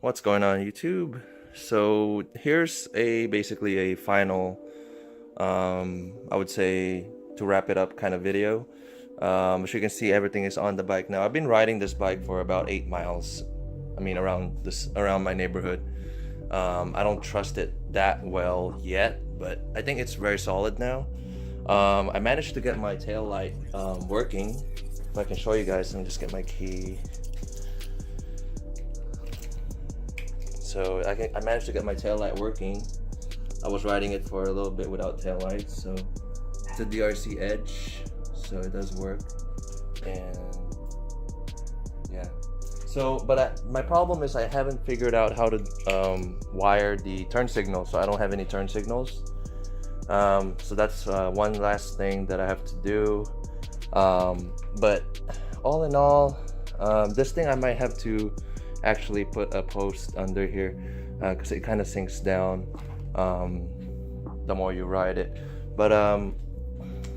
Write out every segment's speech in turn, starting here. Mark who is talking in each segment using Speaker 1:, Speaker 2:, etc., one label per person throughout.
Speaker 1: What's going on YouTube? So here's basically a final I would say to wrap it up kind of video. As you can see, everything is on the bike now. I've been riding this bike for about 8 miles. I mean around my neighborhood. I don't trust it that well yet, but I think it's very solid now. I managed to get my tail light working. If I can show you guys, let me just get my key. So I managed to get my tail light working. I was riding it for a little bit without tail lights, so it's a DRC Edge, so it does work. And yeah, so my problem is I haven't figured out how to wire the turn signal, so I don't have any turn signals. So that's one last thing that I have to do. But all in all, this thing I might have to actually put a post under here because it kind of sinks down the more you ride it, but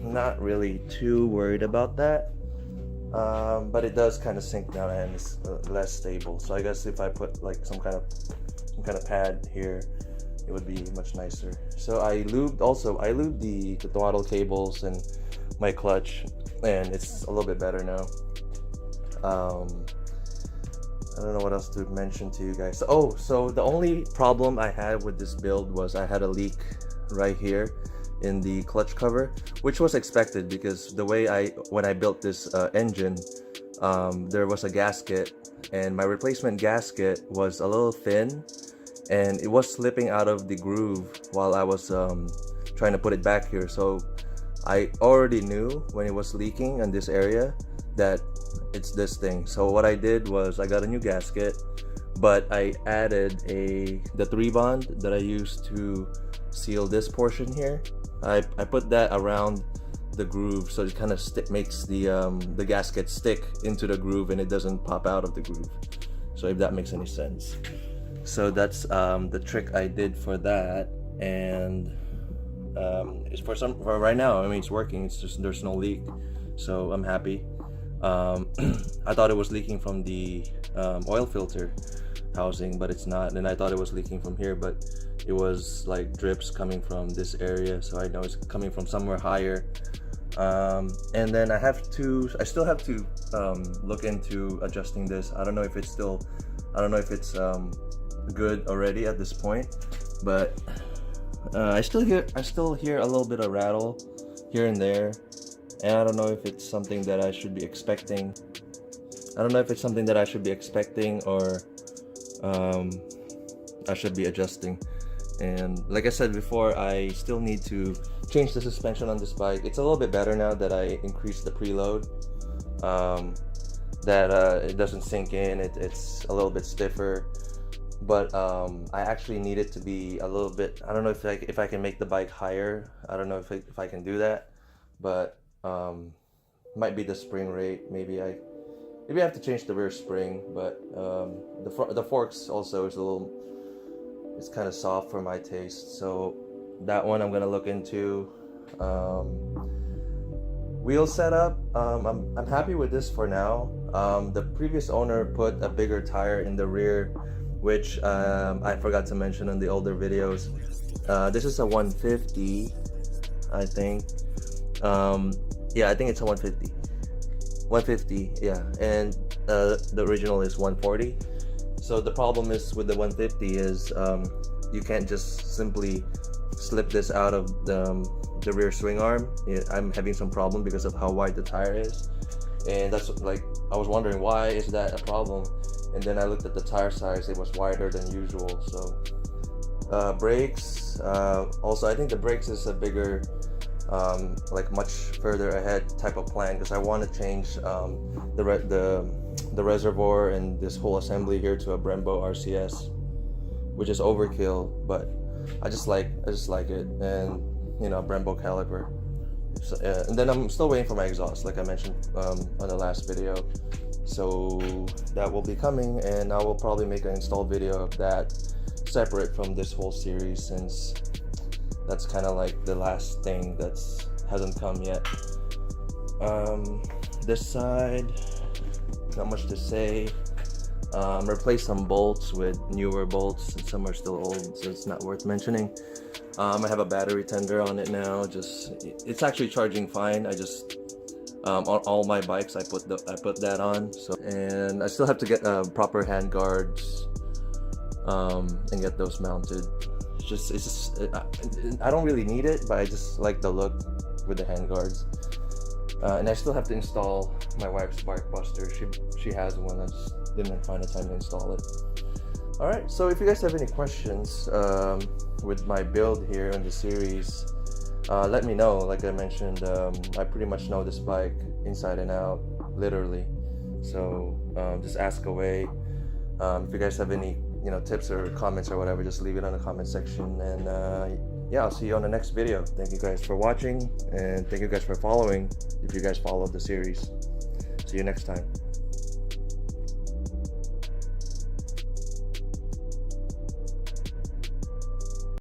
Speaker 1: not really too worried about that. But it does kind of sink down and it's less stable, so I guess if I put like some kind of pad here, it would be much nicer. So I lubed the throttle cables and my clutch, and it's a little bit better now. I don't know what else to mention to you guys. So the only problem I had with this build was I had a leak right here in the clutch cover, which was expected because the way when I built this engine, there was a gasket, and my replacement gasket was a little thin, and it was slipping out of the groove while I was trying to put it back here. So I already knew when it was leaking in this area that it's this thing. So what I did was I got a new gasket, but I added the 3-bond that I used to seal this portion here. I put that around the groove, so it kind of makes the gasket stick into the groove and it doesn't pop out of the groove. So if that makes any sense. So that's the trick I did for that, and it's for right now. I mean, it's working. It's just there's no leak, so I'm happy. I thought it was leaking from the oil filter housing, but it's not. And I thought it was leaking from here, but it was like drips coming from this area, so I know it's coming from somewhere higher. And then I still have to look into adjusting this. I don't know if it's good already at this point, but I still hear a little bit of rattle here and there. And I don't know if it's something that I should be expecting. I don't know if it's something that I should be expecting or I should be adjusting. And like I said before, I still need to change the suspension on this bike. It's a little bit better now that I increased the preload. It doesn't sink in. It's a little bit stiffer. But I actually need it to be a little bit. I don't know if I can make the bike higher. I don't know if I can do that, but might be the spring rate. Maybe I have to change the rear spring, but the forks also is it's kind of soft for my taste, so that one I'm gonna look into. Wheel setup, I'm happy with this for now. The previous owner put a bigger tire in the rear, which I forgot to mention in the older videos. This is a 150, I think. Yeah, I think it's a 150, yeah, and the original is 140. So the problem is with the 150 is you can't just simply slip this out of the rear swing arm. I'm having some problem because of how wide the tire is, and that's like, I was wondering why is that a problem, and then I looked at the tire size. It was wider than usual. So brakes, also I think the brakes is a bigger like much further ahead type of plan, because I want to change the reservoir and this whole assembly here to a Brembo RCS, which is overkill, but I just like it, and Brembo caliper. So, and then I'm still waiting for my exhaust, like I mentioned on the last video, so that will be coming, and I will probably make an install video of that separate from this whole series, since that's kind of like the last thing that's hasn't come yet. This side, not much to say. Replace some bolts with newer bolts, and some are still old, so it's not worth mentioning. I have a battery tender on it now. It's actually charging fine. I just on all my bikes I put that on. So, and I still have to get proper hand guards and get those mounted. I don't really need it, but I just like the look with the hand guards. And I still have to install my wife's spark buster. She has one. I just didn't find the time to install it. Alright, so if you guys have any questions with my build here in the series, let me know. Like I mentioned, I pretty much know this bike inside and out, literally. So just ask away. If you guys have any tips or comments or whatever, just leave it in the comment section. And yeah, I'll see you on the next video. Thank you guys for watching, and thank you guys for following if you guys followed the series. See you next time.